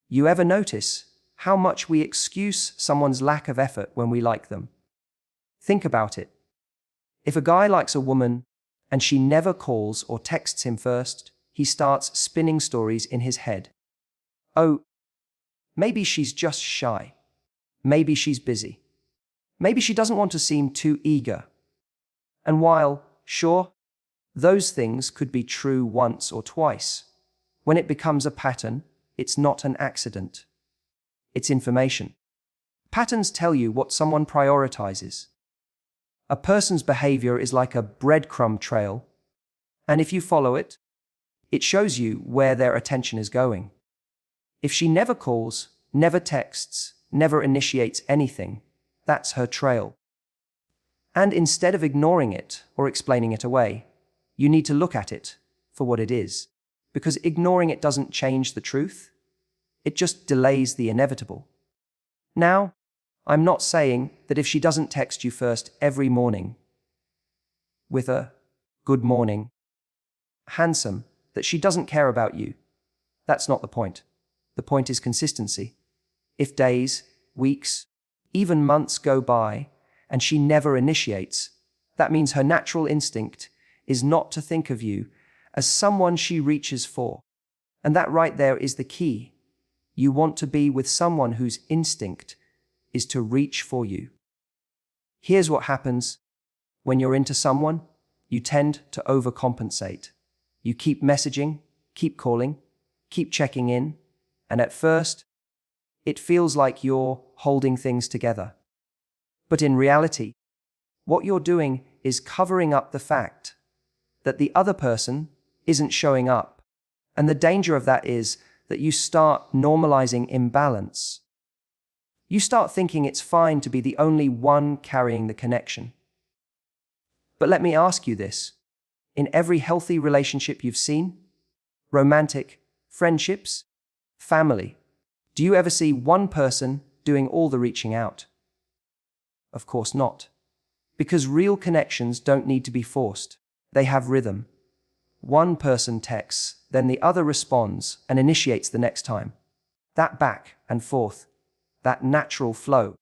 You ever notice how much we excuse someone's lack of effort when we like them? Think about it. If a guy likes a woman and she never calls or texts him first, he starts spinning stories in his head. Oh, maybe she's just shy. Maybe she's busy. Maybe she doesn't want to seem too eager. And while, sure, those things could be true once or twice, when it becomes a pattern, it's not an accident. It's information. Patterns tell you what someone prioritizes. A person's behavior is like a breadcrumb trail, and if you follow it, it shows you where their attention is going. If she never calls, never texts, never initiates anything, that's her trail. And instead of ignoring it or explaining it away, you need to look at it for what it is, because ignoring it doesn't change the truth. It just delays the inevitable. Now, I'm not saying that if she doesn't text you first every morning with a good morning, handsome, that she doesn't care about you. That's not the point. The point is consistency. If days, weeks, even months go by and she never initiates, that means her natural instinct is not to think of you as someone she reaches for. And that right there is the key. You want to be with someone whose instinct is to reach for you. Here's what happens when you're into someone. You tend to overcompensate. You keep messaging, keep calling, keep checking in, and at first, it feels like you're holding things together. But in reality, what you're doing is covering up the fact that the other person isn't showing up. And the danger of that is that you start normalizing imbalance. You start thinking it's fine to be the only one carrying the connection. But let me ask you this. In every healthy relationship you've seen, romantic, friendships, family, do you ever see one person doing all the reaching out? Of course not. Because real connections don't need to be forced. They have rhythm. One person texts, then the other responds and initiates the next time. That back and forth, that natural flow,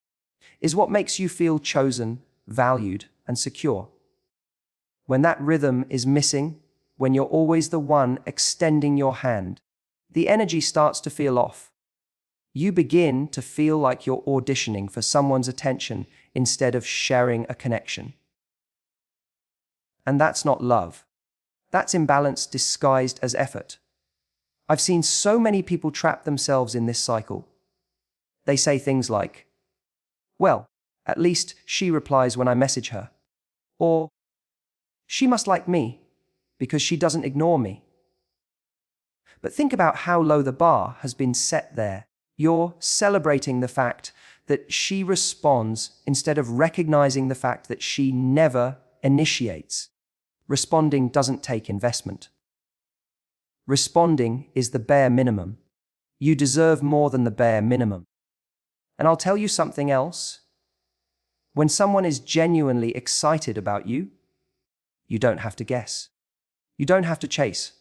is what makes you feel chosen, valued, and secure. When that rhythm is missing, when you're always the one extending your hand, the energy starts to feel off. You begin to feel like you're auditioning for someone's attention instead of sharing a connection. And that's not love. That's imbalance disguised as effort. I've seen so many people trap themselves in this cycle. They say things like, well, at least she replies when I message her. Or, she must like me because she doesn't ignore me. But think about how low the bar has been set there. You're celebrating the fact that she responds instead of recognizing the fact that she never initiates. Responding doesn't take investment. Responding is the bare minimum. You deserve more than the bare minimum. And I'll tell you something else. When someone is genuinely excited about you, you don't have to guess. You don't have to chase.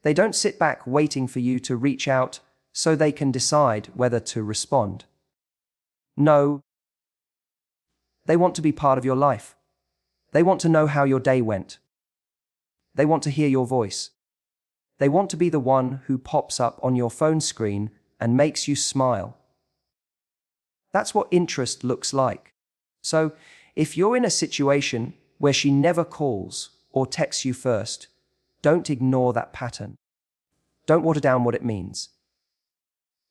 They don't sit back waiting for you to reach out so they can decide whether to respond. No, they want to be part of your life. They want to know how your day went. They want to hear your voice. They want to be the one who pops up on your phone screen and makes you smile. That's what interest looks like. So, if you're in a situation where she never calls or texts you first, don't ignore that pattern. Don't water down what it means.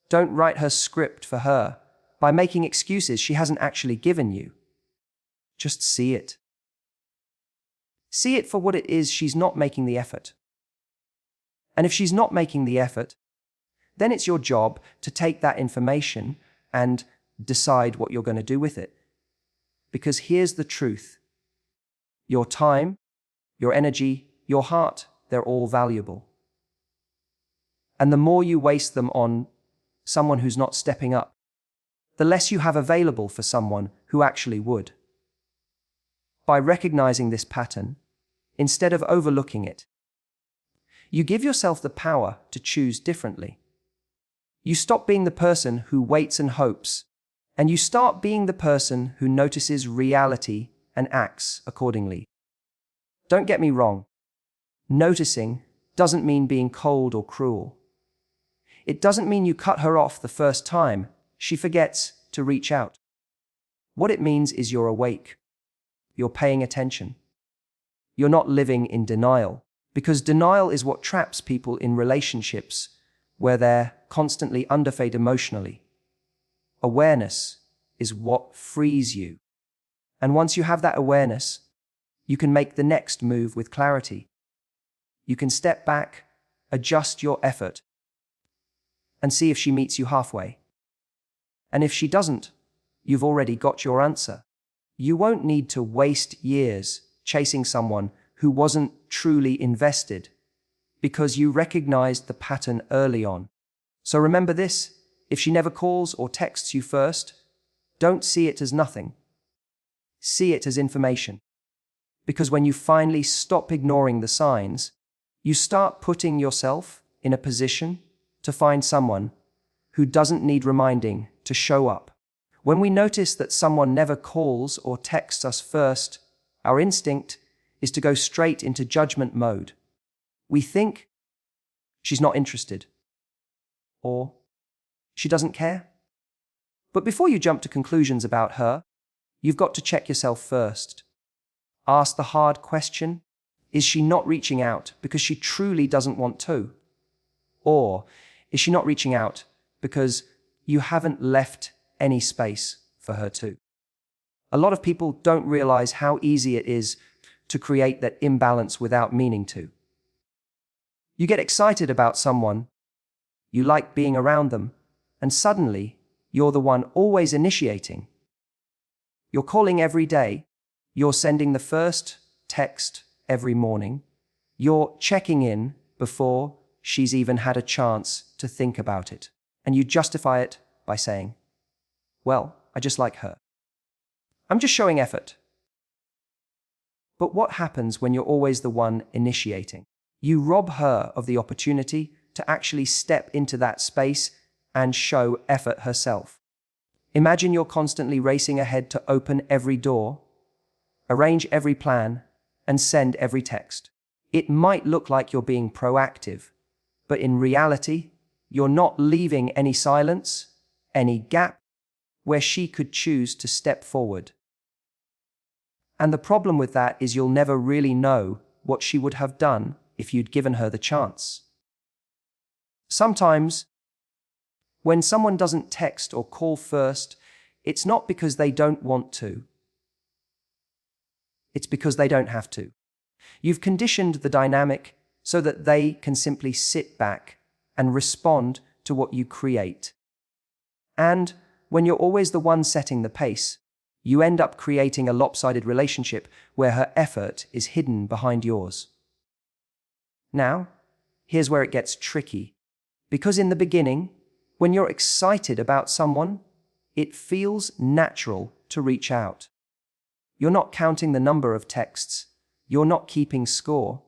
Don't write her script for her by making excuses she hasn't actually given you. Just see it. See it for what it is. She's not making the effort. And if she's not making the effort, then it's your job to take that information and decide what you're going to do with it. Because here's the truth. Your time, your energy, your heart, they're all valuable. And the more you waste them on someone who's not stepping up, the less you have available for someone who actually would. By recognizing this pattern, instead of overlooking it, you give yourself the power to choose differently. You stop being the person who waits and hopes, and you start being the person who notices reality and acts accordingly. Don't get me wrong. Noticing doesn't mean being cold or cruel. It doesn't mean you cut her off the first time she forgets to reach out. What it means is you're awake. You're paying attention. You're not living in denial, because denial is what traps people in relationships where they're constantly underfed emotionally. Awareness is what frees you. And once you have that awareness, you can make the next move with clarity. You can step back, adjust your effort, and see if she meets you halfway. And if she doesn't, you've already got your answer. You won't need to waste years chasing someone who wasn't truly invested, because you recognized the pattern early on. So remember this: if she never calls or texts you first, don't see it as nothing. See it as information. Because when you finally stop ignoring the signs, you start putting yourself in a position to find someone who doesn't need reminding to show up. When we notice that someone never calls or texts us first, our instinct is to go straight into judgment mode. We think she's not interested, or she doesn't care. But before you jump to conclusions about her, you've got to check yourself first. Ask the hard question: is she not reaching out because she truly doesn't want to? Or is she not reaching out because you haven't left any space for her to? A lot of people don't realize how easy it is to create that imbalance without meaning to. You get excited about someone, you like being around them, and suddenly you're the one always initiating. You're calling every day, you're sending the first text every morning, you're checking in before she's even had a chance to think about it. And you justify it by saying, well, I just like her. I'm just showing effort. But what happens when you're always the one initiating? You rob her of the opportunity to actually step into that space and show effort herself. Imagine you're constantly racing ahead to open every door, arrange every plan, and send every text. It might look like you're being proactive, but in reality, you're not leaving any silence, any gap, where she could choose to step forward. And the problem with that is you'll never really know what she would have done if you'd given her the chance. Sometimes, when someone doesn't text or call first, it's not because they don't want to. It's because they don't have to. You've conditioned the dynamic so that they can simply sit back and respond to what you create. And when you're always the one setting the pace, you end up creating a lopsided relationship where her effort is hidden behind yours. Now, here's where it gets tricky. Because in the beginning, when you're excited about someone, it feels natural to reach out. You're not counting the number of texts. You're not keeping score.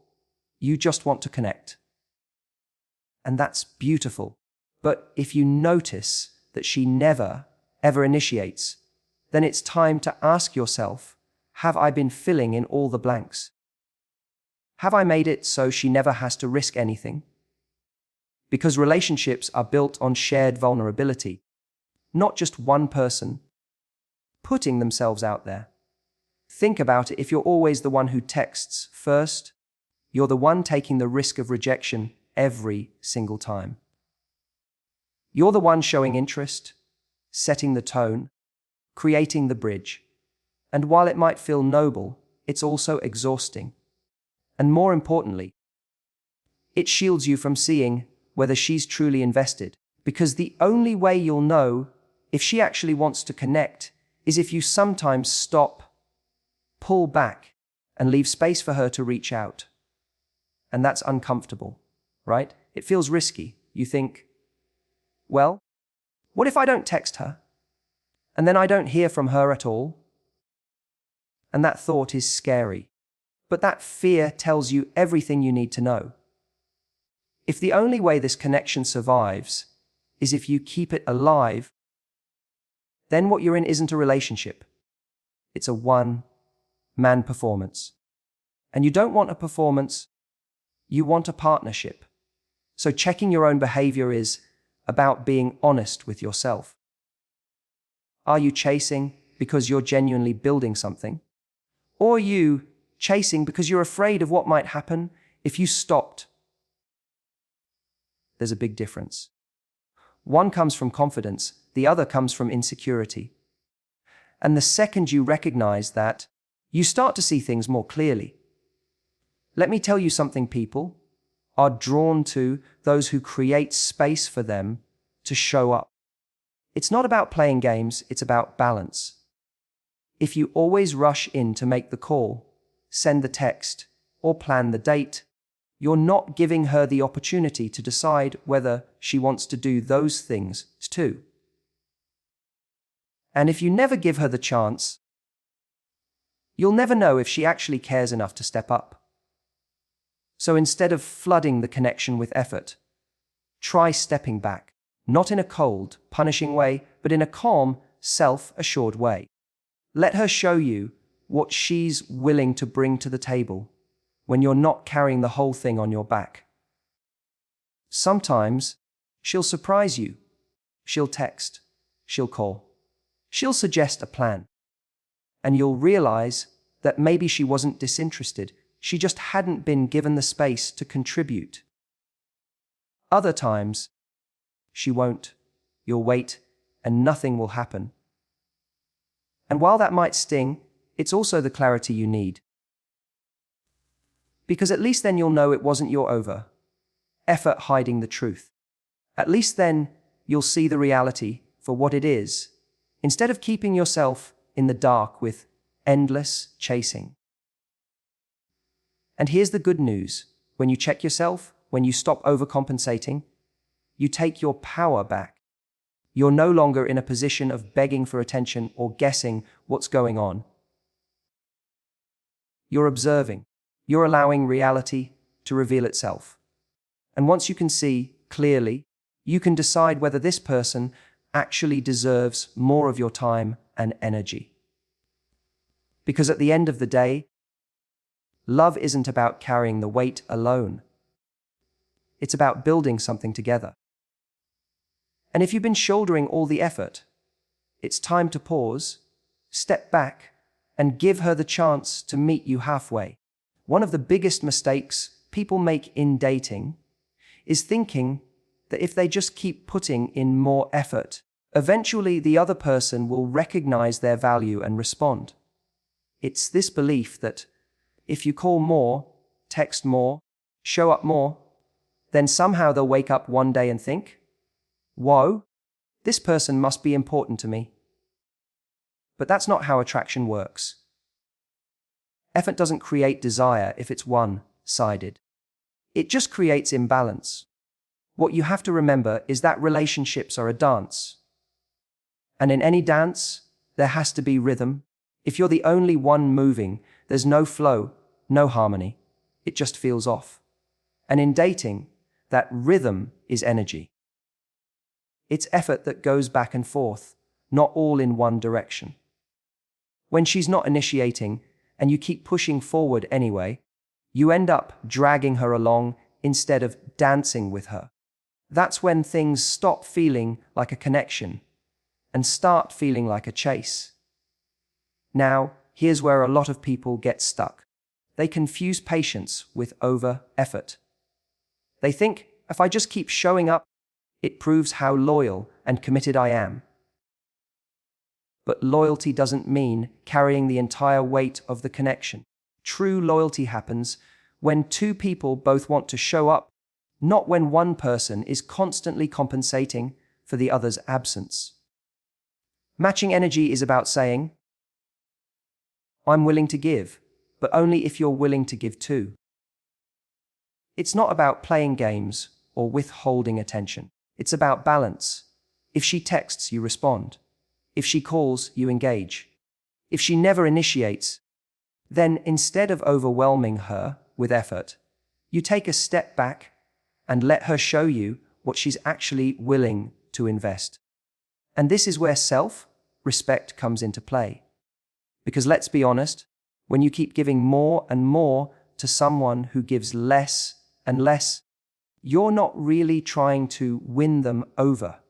You just want to connect. And that's beautiful. But if you notice that she never, ever initiates, then it's time to ask yourself, have I been filling in all the blanks? Have I made it so she never has to risk anything? Because relationships are built on shared vulnerability, not just one person putting themselves out there. Think about it: if you're always the one who texts first, you're the one taking the risk of rejection every single time. You're the one showing interest, setting the tone, creating the bridge. And while it might feel noble, it's also exhausting. And more importantly, it shields you from seeing whether she's truly invested. Because the only way you'll know if she actually wants to connect is if you sometimes stop, pull back, and leave space for her to reach out. And that's uncomfortable, right? It feels risky. You think, well, what if I don't text her? And then I don't hear from her at all? And that thought is scary. But that fear tells you everything you need to know. If the only way this connection survives is if you keep it alive, then what you're in isn't a relationship. It's a one-man performance. And you don't want a performance, you want a partnership. So checking your own behavior is about being honest with yourself. Are you chasing because you're genuinely building something? Or are you chasing because you're afraid of what might happen if you stopped? There's a big difference. One comes from confidence, the other comes from insecurity. And the second you recognize that, you start to see things more clearly. Let me tell you something, people are drawn to those who create space for them to show up. It's not about playing games, it's about balance. If you always rush in to make the call, send the text, or plan the date, you're not giving her the opportunity to decide whether she wants to do those things too. And if you never give her the chance, you'll never know if she actually cares enough to step up. So instead of flooding the connection with effort, try stepping back, not in a cold, punishing way, but in a calm, self-assured way. Let her show you what she's willing to bring to the table when you're not carrying the whole thing on your back. Sometimes she'll surprise you. She'll text, she'll call, she'll suggest a plan. And you'll realize that maybe she wasn't disinterested. She just hadn't been given the space to contribute. Other times, she won't. You'll wait, and nothing will happen. And while that might sting, it's also the clarity you need. Because at least then you'll know it wasn't your effort hiding the truth. At least then you'll see the reality for what it is, instead of keeping yourself in the dark with endless chasing. And here's the good news. When you check yourself, when you stop overcompensating, you take your power back. You're no longer in a position of begging for attention or guessing what's going on. You're observing. You're allowing reality to reveal itself. And once you can see clearly, you can decide whether this person actually deserves more of your time and energy. Because at the end of the day, love isn't about carrying the weight alone. It's about building something together. And if you've been shouldering all the effort, it's time to pause, step back, and give her the chance to meet you halfway. One of the biggest mistakes people make in dating is thinking that if they just keep putting in more effort, eventually the other person will recognize their value and respond. It's this belief that if you call more, text more, show up more, then somehow they'll wake up one day and think, "Whoa, this person must be important to me." But that's not how attraction works. Effort doesn't create desire if it's one-sided. It just creates imbalance. What you have to remember is that relationships are a dance. And in any dance, there has to be rhythm. If you're the only one moving, there's no flow, no harmony. It just feels off. And in dating, that rhythm is energy. It's effort that goes back and forth, not all in one direction. When she's not initiating, and you keep pushing forward anyway, you end up dragging her along instead of dancing with her. That's when things stop feeling like a connection and start feeling like a chase. Now, here's where a lot of people get stuck. They confuse patience with over-effort. They think, if I just keep showing up, it proves how loyal and committed I am. But loyalty doesn't mean carrying the entire weight of the connection. True loyalty happens when two people both want to show up, not when one person is constantly compensating for the other's absence. Matching energy is about saying, I'm willing to give, but only if you're willing to give too. It's not about playing games or withholding attention. It's about balance. If she texts, you respond. If she calls, you engage. If she never initiates, then instead of overwhelming her with effort, you take a step back and let her show you what she's actually willing to invest. And this is where self-respect comes into play. Because let's be honest, when you keep giving more and more to someone who gives less and less, you're not really trying to win them over.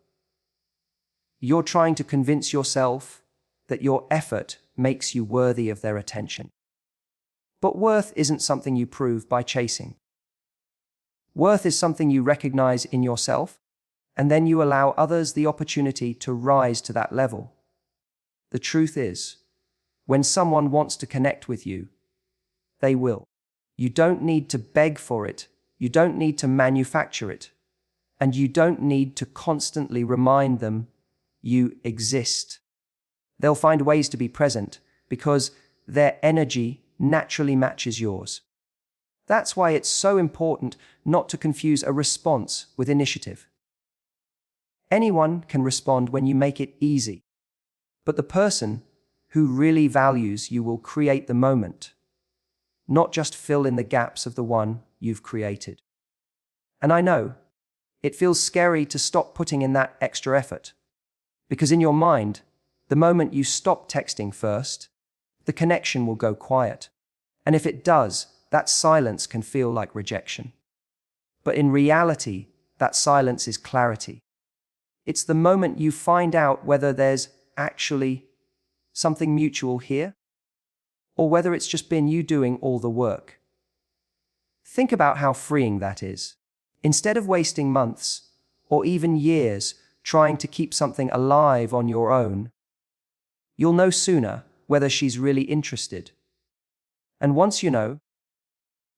You're trying to convince yourself that your effort makes you worthy of their attention. But worth isn't something you prove by chasing. Worth is something you recognize in yourself, and then you allow others the opportunity to rise to that level. The truth is, when someone wants to connect with you, they will. You don't need to beg for it, you don't need to manufacture it, and you don't need to constantly remind them you exist. They'll find ways to be present because their energy naturally matches yours. That's why it's so important not to confuse a response with initiative. Anyone can respond when you make it easy, but the person who really values you will create the moment, not just fill in the gaps of the one you've created. And I know, it feels scary to stop putting in that extra effort, because in your mind, the moment you stop texting first, the connection will go quiet. And if it does, that silence can feel like rejection. But in reality, that silence is clarity. It's the moment you find out whether there's actually something mutual here, or whether it's just been you doing all the work. Think about how freeing that is. Instead of wasting months, or even years, trying to keep something alive on your own, you'll know sooner whether she's really interested. And once you know,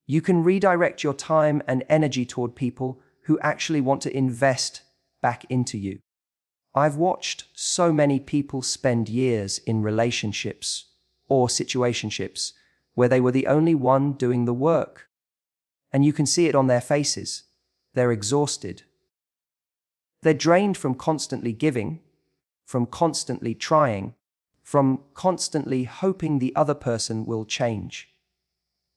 you can redirect your time and energy toward people who actually want to invest back into you. I've watched so many people spend years in relationships or situationships where they were the only one doing the work. And you can see it on their faces. They're exhausted. They're drained from constantly giving, from constantly trying, from constantly hoping the other person will change.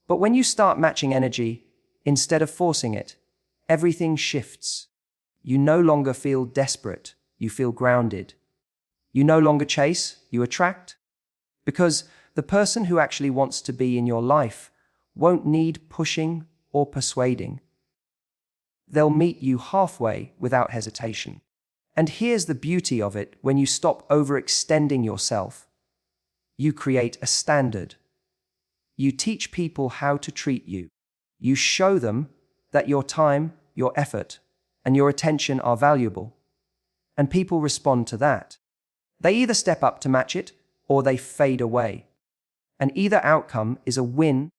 But when you start matching energy, instead of forcing it, everything shifts. You no longer feel desperate, you feel grounded. You no longer chase, you attract. Because the person who actually wants to be in your life won't need pushing or persuading. They'll meet you halfway without hesitation. And here's the beauty of it: when you stop overextending yourself, you create a standard. You teach people how to treat you. You show them that your time, your effort, and your attention are valuable. And people respond to that. They either step up to match it, or they fade away. And either outcome is a win,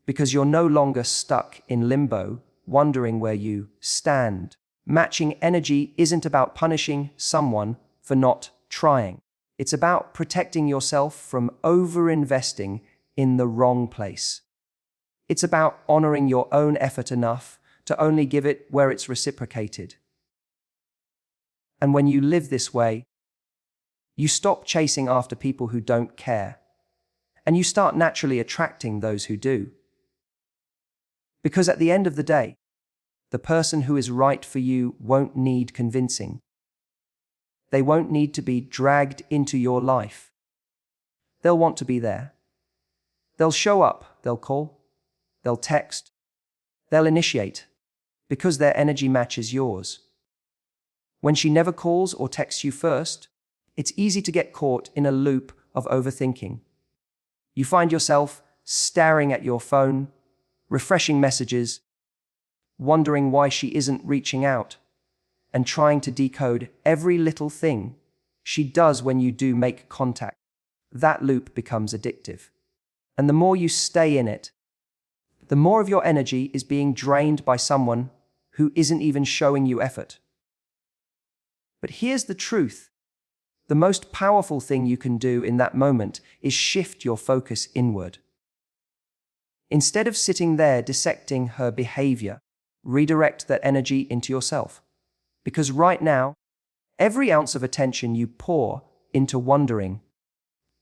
because you're no longer stuck in limbo, wondering where you stand. Matching energy isn't about punishing someone for not trying. It's about protecting yourself from over-investing in the wrong place. It's about honoring your own effort enough to only give it where it's reciprocated. And when you live this way, you stop chasing after people who don't care, and you start naturally attracting those who do. Because at the end of the day, the person who is right for you won't need convincing. They won't need to be dragged into your life. They'll want to be there. They'll show up, they'll call, they'll text, they'll initiate, because their energy matches yours. When she never calls or texts you first, it's easy to get caught in a loop of overthinking. You find yourself staring at your phone, refreshing messages, wondering why she isn't reaching out, and trying to decode every little thing she does when you do make contact. That loop becomes addictive. And the more you stay in it, the more of your energy is being drained by someone who isn't even showing you effort. But here's the truth. The most powerful thing you can do in that moment is shift your focus inward. Instead of sitting there dissecting her behavior, redirect that energy into yourself. Because right now, every ounce of attention you pour into wondering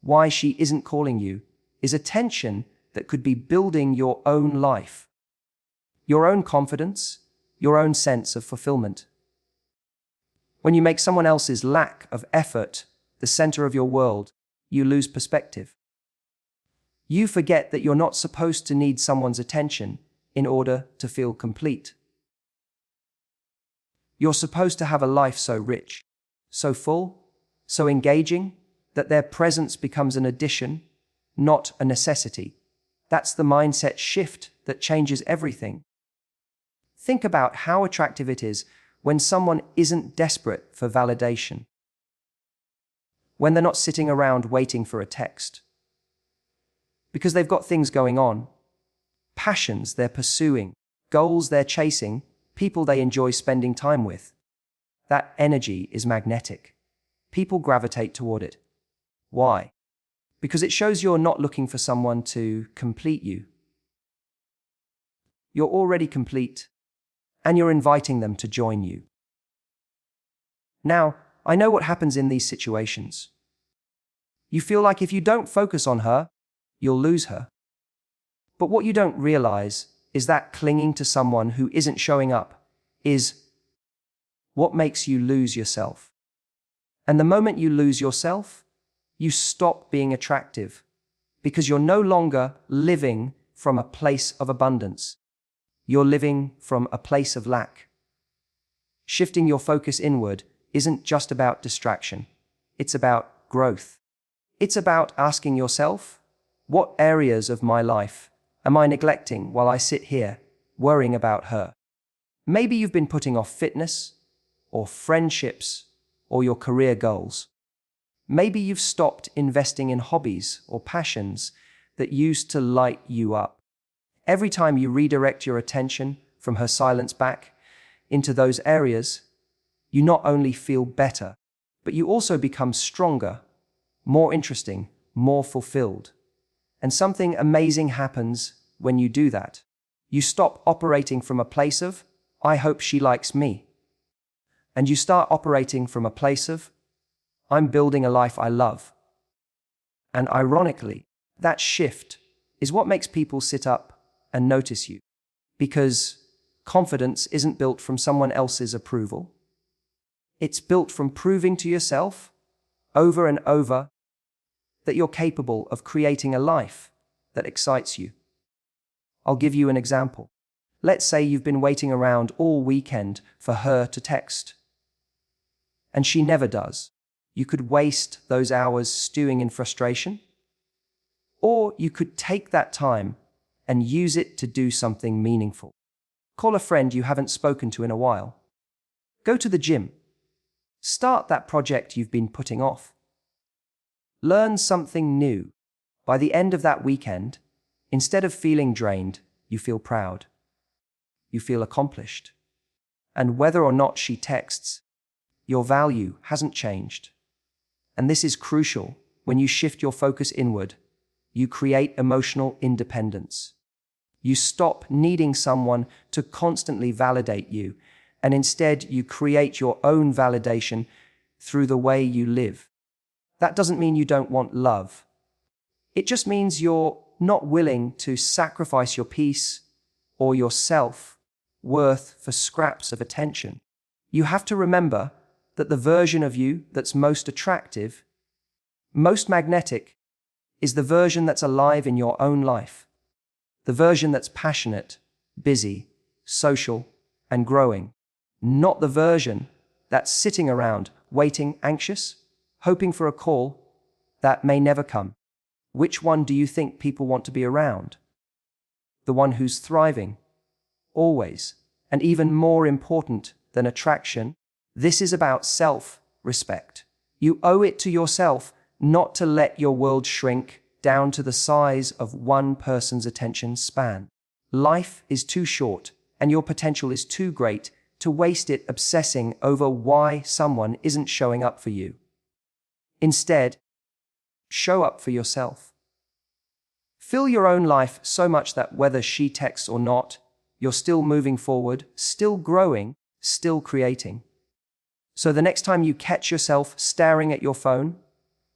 why she isn't calling you is attention that could be building your own life, your own confidence, your own sense of fulfillment. When you make someone else's lack of effort the center of your world, you lose perspective. You forget that you're not supposed to need someone's attention in order to feel complete. You're supposed to have a life so rich, so full, so engaging, that their presence becomes an addition, not a necessity. That's the mindset shift that changes everything. Think about how attractive it is when someone isn't desperate for validation. When they're not sitting around waiting for a text. Because they've got things going on, passions they're pursuing, goals they're chasing, people they enjoy spending time with. That energy is magnetic. People gravitate toward it. Why? Because it shows you're not looking for someone to complete you. You're already complete, and you're inviting them to join you. Now, I know what happens in these situations. You feel like if you don't focus on her, you'll lose her. But what you don't realize is that clinging to someone who isn't showing up is what makes you lose yourself. And the moment you lose yourself, you stop being attractive because you're no longer living from a place of abundance. You're living from a place of lack. Shifting your focus inward isn't just about distraction. It's about growth. It's about asking yourself, what areas of my life am I neglecting while I sit here worrying about her? Maybe you've been putting off fitness or friendships or your career goals. Maybe you've stopped investing in hobbies or passions that used to light you up. Every time you redirect your attention from her silence back into those areas, you not only feel better, but you also become stronger, more interesting, more fulfilled. And something amazing happens when you do that. You stop operating from a place of, I hope she likes me. And you start operating from a place of, I'm building a life I love. And ironically, that shift is what makes people sit up and notice you. Because confidence isn't built from someone else's approval. It's built from proving to yourself, over and over, that you're capable of creating a life that excites you. I'll give you an example. Let's say you've been waiting around all weekend for her to text. And she never does. You could waste those hours stewing in frustration. Or you could take that time and use it to do something meaningful. Call a friend you haven't spoken to in a while. Go to the gym. Start that project you've been putting off. Learn something new. By the end of that weekend, instead of feeling drained, you feel proud. You feel accomplished. And whether or not she texts, your value hasn't changed. And this is crucial. When you shift your focus inward, you create emotional independence. You stop needing someone to constantly validate you, and instead you create your own validation through the way you live. That doesn't mean you don't want love. It just means you're not willing to sacrifice your peace or your self-worth for scraps of attention. You have to remember that the version of you that's most attractive, most magnetic, is the version that's alive in your own life. The version that's passionate, busy, social, and growing. Not the version that's sitting around, waiting, anxious, hoping for a call that may never come. Which one do you think people want to be around? The one who's thriving, always, and even more important than attraction, this is about self-respect. You owe it to yourself not to let your world shrink down to the size of one person's attention span. Life is too short, and your potential is too great to waste it obsessing over why someone isn't showing up for you. Instead, show up for yourself. Fill your own life so much that whether she texts or not, you're still moving forward, still growing, still creating. So the next time you catch yourself staring at your phone,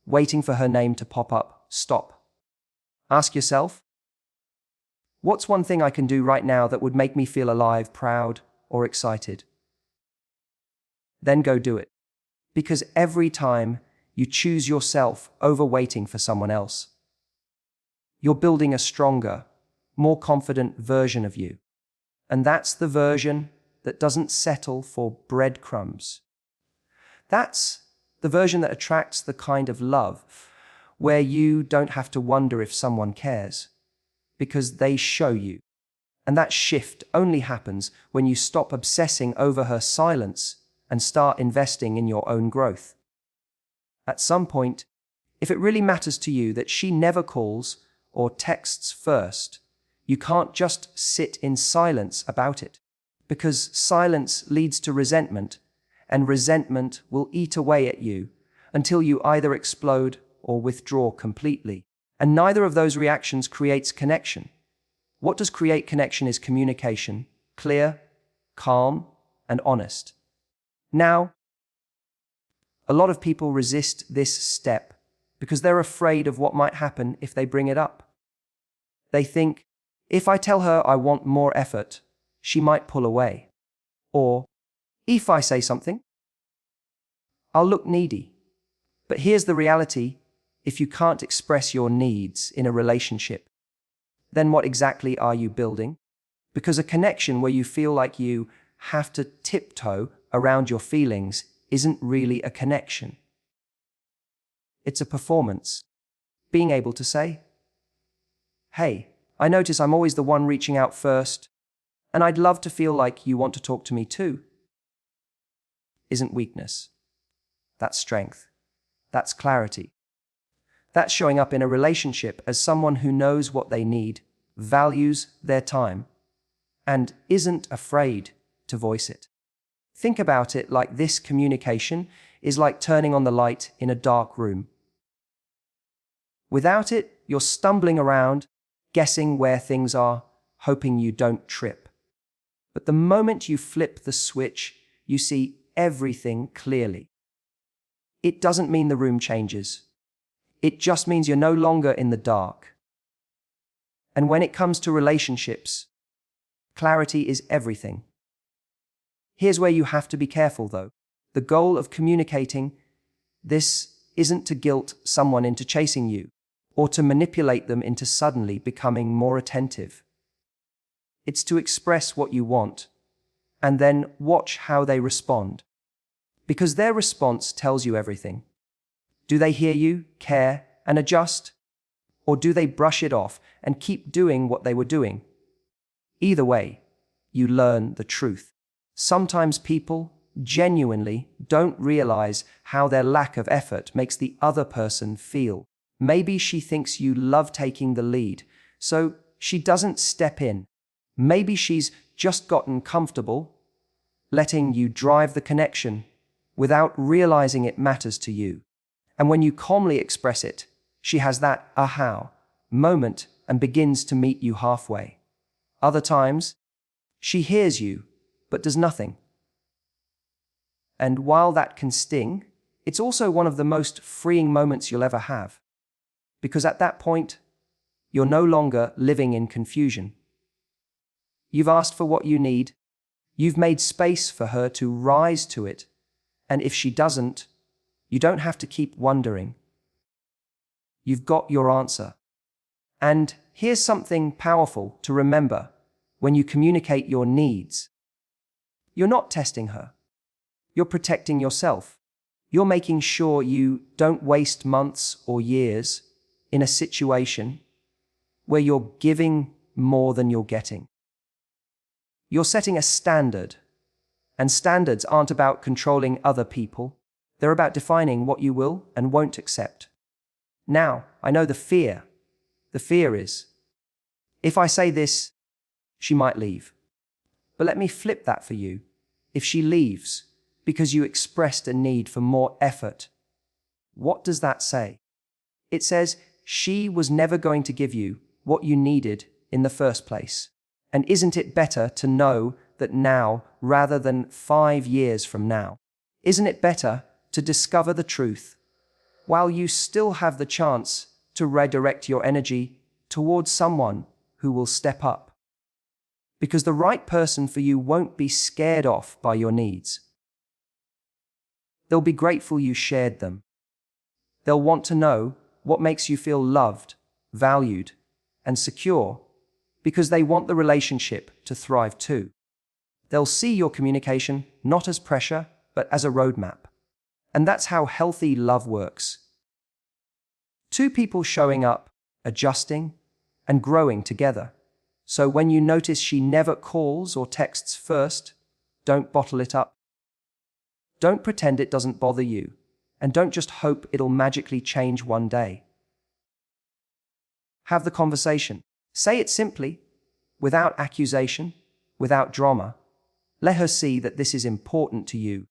waiting for her name to pop up, stop. Ask yourself, what's one thing I can do right now that would make me feel alive, proud, or excited? Then go do it. Because every time you choose yourself over waiting for someone else, you're building a stronger, more confident version of you. And that's the version that doesn't settle for breadcrumbs. That's the version that attracts the kind of love where you don't have to wonder if someone cares, because they show you. And that shift only happens when you stop obsessing over her silence and start investing in your own growth. At some point, if it really matters to you that she never calls or texts first, you can't just sit in silence about it, because silence leads to resentment, and resentment will eat away at you until you either explode or withdraw completely. And neither of those reactions creates connection. What does create connection is communication, clear, calm, and honest. Now, a lot of people resist this step because they're afraid of what might happen if they bring it up. They think, if I tell her I want more effort, she might pull away. Or, if I say something, I'll look needy. But here's the reality: if you can't express your needs in a relationship, then what exactly are you building? Because a connection where you feel like you have to tiptoe around your feelings isn't really a connection. It's a performance. Being able to say, hey, I notice I'm always the one reaching out first, and I'd love to feel like you want to talk to me too, isn't weakness. That's strength. That's clarity. That's showing up in a relationship as someone who knows what they need, values their time, and isn't afraid to voice it. Think about it like this: communication is like turning on the light in a dark room. Without it, you're stumbling around, guessing where things are, hoping you don't trip. But the moment you flip the switch, you see everything clearly. It doesn't mean the room changes. It just means you're no longer in the dark. And when it comes to relationships, clarity is everything. Here's where you have to be careful, though. The goal of communicating this isn't to guilt someone into chasing you, or to manipulate them into suddenly becoming more attentive. It's to express what you want, and then watch how they respond. Because their response tells you everything. Do they hear you, care, and adjust? Or do they brush it off and keep doing what they were doing? Either way, you learn the truth. Sometimes people genuinely don't realize how their lack of effort makes the other person feel. Maybe she thinks you love taking the lead, so she doesn't step in. Maybe she's just gotten comfortable letting you drive the connection without realizing it matters to you. And when you calmly express it, she has that aha moment and begins to meet you halfway. Other times, she hears you, but does nothing. And while that can sting, it's also one of the most freeing moments you'll ever have. Because at that point, you're no longer living in confusion. You've asked for what you need. You've made space for her to rise to it. And if she doesn't, you don't have to keep wondering. You've got your answer. And here's something powerful to remember when you communicate your needs. You're not testing her. You're protecting yourself. You're making sure you don't waste months or years in a situation where you're giving more than you're getting. You're setting a standard, and standards aren't about controlling other people. They're about defining what you will and won't accept. Now, I know the fear. The fear is, if I say this, she might leave. But let me flip that for you. If she leaves because you expressed a need for more effort, what does that say? It says she was never going to give you what you needed in the first place. And isn't it better to know that now rather than 5 years from now? Isn't it better to discover the truth while you still have the chance to redirect your energy towards someone who will step up? Because the right person for you won't be scared off by your needs. They'll be grateful you shared them. They'll want to know what makes you feel loved, valued, and secure, because they want the relationship to thrive too. They'll see your communication not as pressure, but as a roadmap. And that's how healthy love works. Two people showing up, adjusting, and growing together. So when you notice she never calls or texts first, don't bottle it up. Don't pretend it doesn't bother you, and don't just hope it'll magically change one day. Have the conversation. Say it simply, without accusation, without drama. Let her see that this is important to you,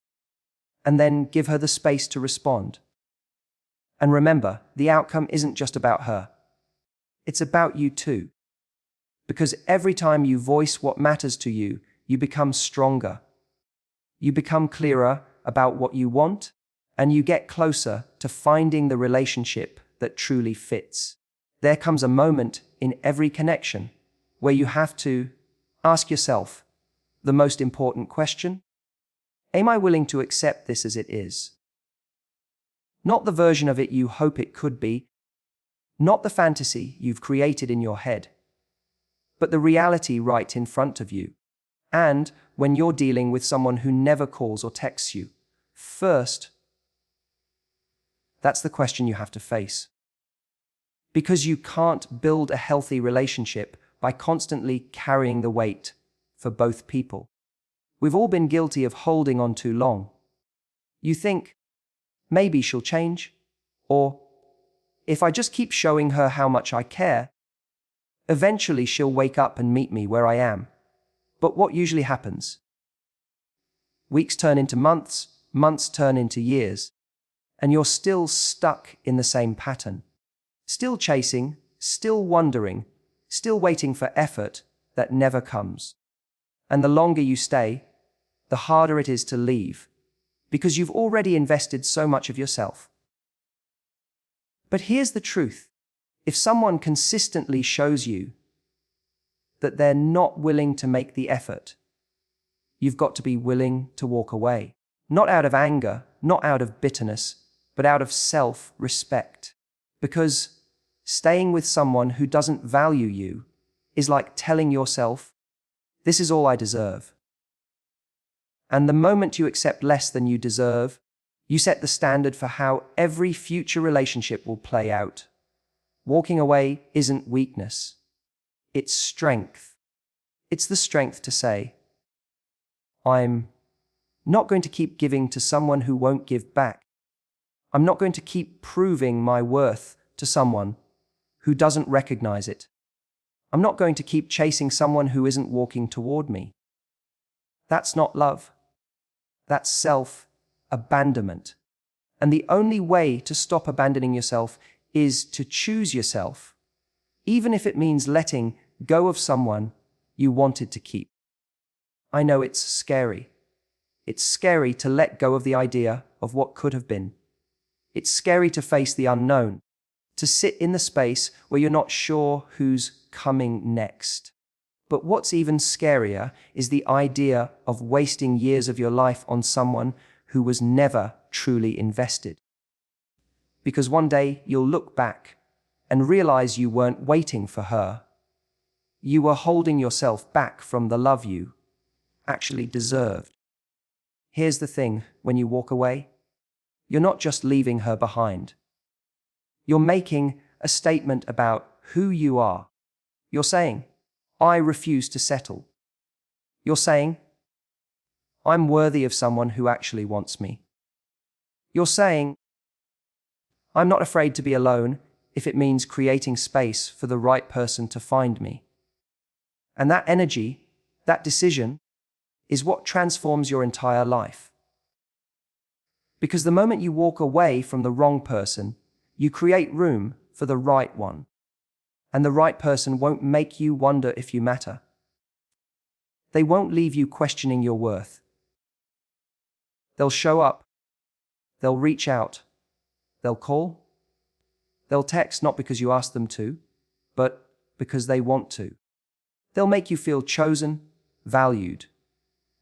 and then give her the space to respond. And remember, the outcome isn't just about her. It's about you too. Because every time you voice what matters to you, you become stronger. You become clearer about what you want, and you get closer to finding the relationship that truly fits. There comes a moment in every connection where you have to ask yourself the most important question: am I willing to accept this as it is? Not the version of it you hope it could be, not the fantasy you've created in your head, but the reality right in front of you. And when you're dealing with someone who never calls or texts you first, that's the question you have to face. Because you can't build a healthy relationship by constantly carrying the weight for both people. We've all been guilty of holding on too long. You think, maybe she'll change, or if I just keep showing her how much I care, eventually she'll wake up and meet me where I am. But what usually happens? Weeks turn into months, months turn into years, and you're still stuck in the same pattern. Still chasing, still wondering, still waiting for effort that never comes. And the longer you stay, the harder it is to leave, because you've already invested so much of yourself. But here's the truth. If someone consistently shows you that they're not willing to make the effort, you've got to be willing to walk away. Not out of anger, not out of bitterness, but out of self-respect. Because staying with someone who doesn't value you is like telling yourself, this is all I deserve. And the moment you accept less than you deserve, you set the standard for how every future relationship will play out. Walking away isn't weakness. It's strength. It's the strength to say, I'm not going to keep giving to someone who won't give back. I'm not going to keep proving my worth to someone who doesn't recognize it. I'm not going to keep chasing someone who isn't walking toward me. That's not love. That's self-abandonment. And the only way to stop abandoning yourself is to choose yourself, even if it means letting go of someone you wanted to keep. I know it's scary. It's scary to let go of the idea of what could have been. It's scary to face the unknown, to sit in the space where you're not sure who's coming next. But what's even scarier is the idea of wasting years of your life on someone who was never truly invested. Because one day you'll look back and realize you weren't waiting for her. You were holding yourself back from the love you actually deserved. Here's the thing, when you walk away, you're not just leaving her behind. You're making a statement about who you are. You're saying, I refuse to settle. You're saying, I'm worthy of someone who actually wants me. You're saying, I'm not afraid to be alone if it means creating space for the right person to find me. And that energy, that decision, is what transforms your entire life. Because the moment you walk away from the wrong person, you create room for the right one. And the right person won't make you wonder if you matter. They won't leave you questioning your worth. They'll show up. They'll reach out. They'll call. They'll text not because you ask them to, but because they want to. They'll make you feel chosen, valued,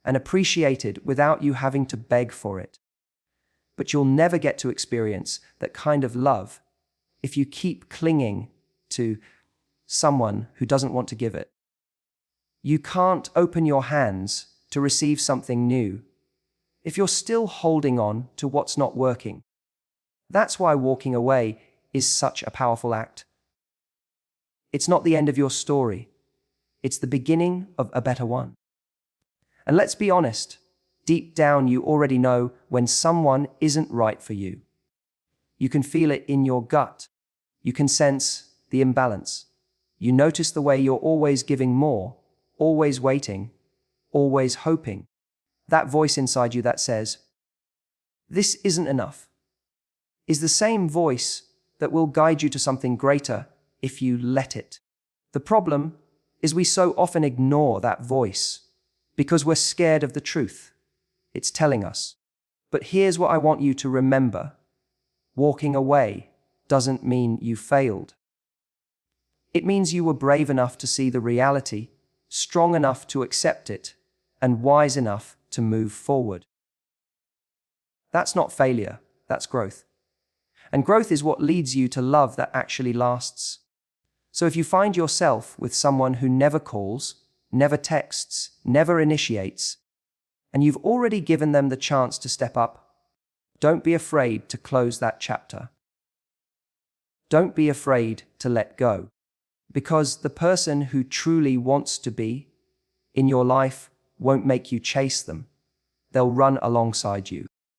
and appreciated without you having to beg for it. But you'll never get to experience that kind of love if you keep clinging to someone who doesn't want to give it. You can't open your hands to receive something new if you're still holding on to what's not working. That's why walking away is such a powerful act. It's not the end of your story. It's the beginning of a better one. And let's be honest, deep down you already know when someone isn't right for you. You can feel it in your gut. You can sense the imbalance. You notice the way you're always giving more, always waiting, always hoping. That voice inside you that says, "This isn't enough," is the same voice that will guide you to something greater if you let it. The problem is we so often ignore that voice because we're scared of the truth it's telling us. But here's what I want you to remember. Walking away doesn't mean you failed. It means you were brave enough to see the reality, strong enough to accept it, and wise enough to move forward. That's not failure, that's growth. And growth is what leads you to love that actually lasts. So if you find yourself with someone who never calls, never texts, never initiates, and you've already given them the chance to step up, don't be afraid to close that chapter. Don't be afraid to let go, because the person who truly wants to be in your life won't make you chase them. They'll run alongside you.